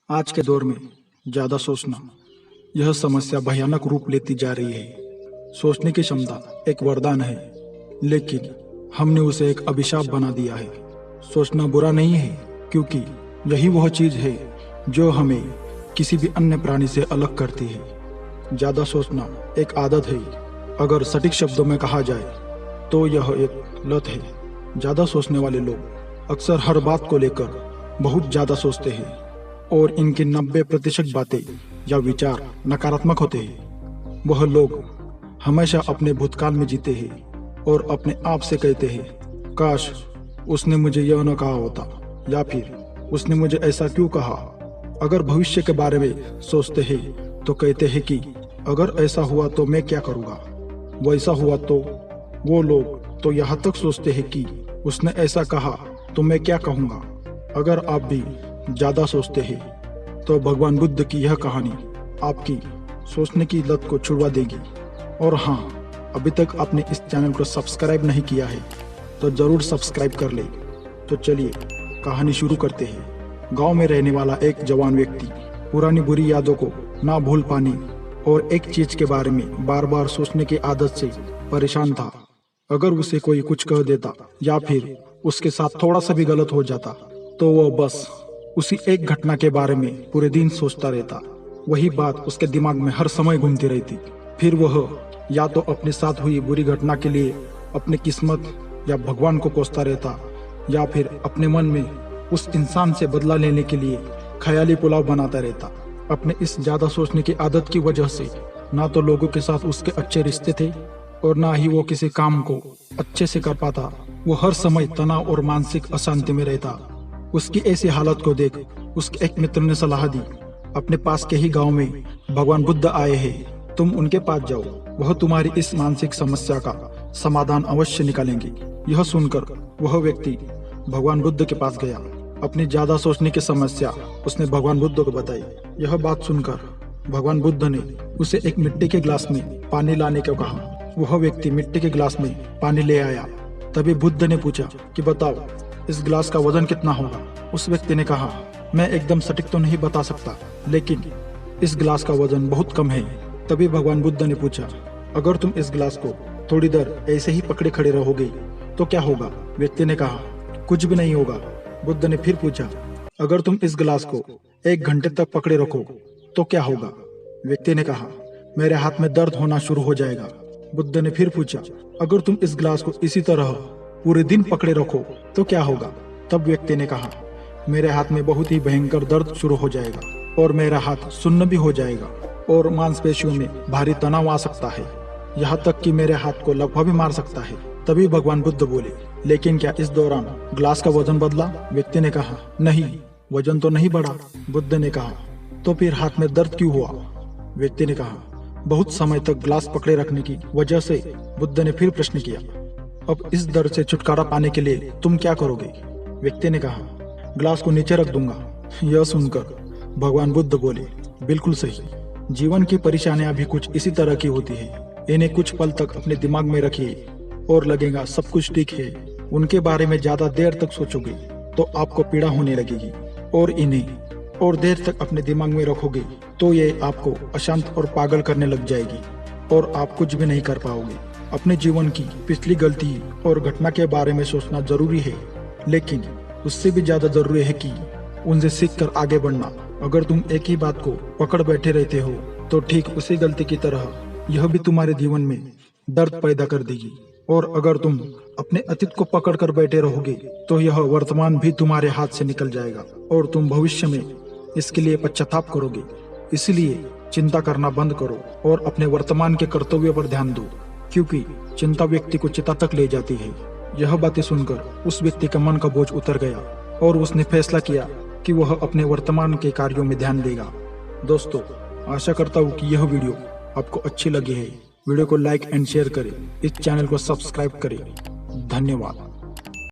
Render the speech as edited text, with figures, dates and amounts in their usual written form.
आज के दौर में ज़्यादा सोचना यह समस्या भयानक रूप लेती जा रही है। सोचने की क्षमता एक वरदान है, लेकिन हमने उसे एक अभिशाप बना दिया है। सोचना बुरा नहीं है, क्योंकि यही वह चीज़ है जो हमें किसी भी अन्य प्राणी से अलग करती है। ज़्यादा सोचना एक आदत है। अगर सटीक शब्दों में कहा जाए तो यह एक लत है। ज़्यादा सोचने वाले लोग अक्सर हर बात को लेकर बहुत ज़्यादा सोचते हैं और इनकी 90% बातें या विचार नकारात्मक होते हैं। वह लोग हमेशा अपने भूतकाल में जीते हैं और अपने आप से कहते हैं, काश उसने मुझे यह न कहा होता, या फिर उसने मुझे ऐसा क्यों कहा। अगर भविष्य के बारे में सोचते हैं तो कहते हैं कि अगर ऐसा हुआ तो मैं क्या करूँगा, वैसा हुआ तो। वो लोग तो यहाँ तक सोचते हैं कि उसने ऐसा कहा तो मैं क्या कहूँगा। अगर आप भी ज़्यादा सोचते हैं तो भगवान बुद्ध की यह कहानी आपकी सोचने की लत को छुड़वा देगी। और हाँ, अभी तक आपने इस चैनल को सब्सक्राइब नहीं किया है तो ज़रूर सब्सक्राइब कर ले। तो चलिए कहानी शुरू करते हैं। गांव में रहने वाला एक जवान व्यक्ति पुरानी बुरी यादों को ना भूल पाने और एक चीज़ के बारे में बार बार सोचने की आदत से परेशान था। अगर उसे कोई कुछ कह देता या फिर उसके साथ थोड़ा सा भी गलत हो जाता तो वह बस उसी एक घटना के बारे में पूरे दिन सोचता रहता। वही बात उसके दिमाग में हर समय घूमती रहती। फिर वह या तो अपने साथ हुई बुरी घटना के लिए अपनी किस्मत या भगवान को कोसता रहता, या फिर अपने मन में उस इंसान से बदला लेने के लिए ख्याली पुलाव बनाता रहता। अपने इस ज्यादा सोचने की आदत की वजह से ना तो लोगों के साथ उसके अच्छे रिश्ते थे और ना ही वो किसी काम को अच्छे से कर पाता। वो हर समय तनाव और मानसिक अशांति में रहता। उसकी ऐसी हालत को देख उसके एक मित्र ने सलाह दी, अपने पास के ही गांव में भगवान बुद्ध आए हैं, तुम उनके पास जाओ, वह तुम्हारी इस मानसिक समस्या का समाधान अवश्य निकालेंगे। यह सुनकर वह व्यक्ति भगवान बुद्ध के पास गया। अपनी ज्यादा सोचने की समस्या उसने भगवान बुद्ध को बताई। यह बात सुनकर भगवान बुद्ध ने उसे एक मिट्टी के गिलास में पानी लाने को कहा। वह व्यक्ति मिट्टी के गिलास में पानी ले आया। तभी बुद्ध ने पूछा कि बताओ, इस गिलास का वजन कितना होगा। उस व्यक्ति ने कहा, मैं एकदम सटीक तो नहीं बता सकता, लेकिन इस गिलास का वजन बहुत कम है। तभी भगवान बुद्ध ने पूछा, अगर तुम इस गिलास को थोड़ी देर ऐसे ही पकड़े खड़े रहोगे तो क्या होगा। व्यक्ति ने कहा, कुछ भी नहीं होगा। बुद्ध ने फिर पूछा, अगर तुम इस गिलास को 1 घंटे तक पकड़े रखो तो क्या होगा। व्यक्ति ने कहा, मेरे हाथ में दर्द होना शुरू हो जाएगा। बुद्ध ने फिर पूछा, अगर तुम इस गिलास को इसी तरह पूरे दिन पकड़े रखो तो क्या होगा। तब व्यक्ति ने कहा, मेरे हाथ में बहुत ही भयंकर दर्द शुरू हो जाएगा और मेरा हाथ सुन्न भी हो जाएगा और मांसपेशियों में भारी तनाव आ सकता है, यहाँ तक कि मेरे हाथ को लकवा भी मार सकता है। तभी भगवान बुद्ध बोले, लेकिन क्या इस दौरान ग्लास का वजन बदला। व्यक्ति ने कहा, नहीं, वजन तो नहीं बढ़ा। बुद्ध ने कहा, तो फिर हाथ में दर्द क्यों हुआ। व्यक्ति ने कहा, बहुत समय तक ग्लास पकड़े रखने की वजह से। बुद्ध ने फिर प्रश्न किया, अब इस दर्द से छुटकारा पाने के लिए तुम क्या करोगे। व्यक्ति ने कहा, ग्लास को नीचे रख दूंगा। यह सुनकर भगवान बुद्ध बोले, बिल्कुल सही। जीवन की परेशानियां भी कुछ इसी तरह की होती है। इन्हें कुछ पल तक अपने दिमाग में रखिए और लगेगा सब कुछ ठीक है। उनके बारे में ज्यादा देर तक सोचोगे तो आपको पीड़ा होने लगेगी, और इन्हें और देर तक अपने दिमाग में रखोगे तो ये आपको अशांत और पागल करने लग जाएगी और आप कुछ भी नहीं कर पाओगे। अपने जीवन की पिछली गलती और घटना के बारे में सोचना जरूरी है, लेकिन उससे भी ज्यादा जरूरी है कि उनसे सीखकर आगे बढ़ना। अगर तुम एक ही बात को पकड़ बैठे रहते हो तो ठीक उसी गलती की तरह यह भी तुम्हारे जीवन में दर्द पैदा कर देगी। और अगर तुम अपने अतीत को पकड़ कर बैठे रहोगे तो यह वर्तमान भी तुम्हारे हाथ से निकल जाएगा और तुम भविष्य में इसके लिए पश्चाताप करोगे। इसलिए चिंता करना बंद करो और अपने वर्तमान के कर्तव्यों पर ध्यान दो, क्योंकि चिंता व्यक्ति को चिता तक ले जाती है। यह बातें सुनकर उस व्यक्ति का मन का बोझ उतर गया और उसने फैसला किया कि वह अपने वर्तमान के कार्यों में ध्यान देगा। दोस्तों, आशा करता हूँ कि यह वीडियो आपको अच्छी लगी है। वीडियो को लाइक एंड शेयर करें, इस चैनल को सब्सक्राइब करें। धन्यवाद।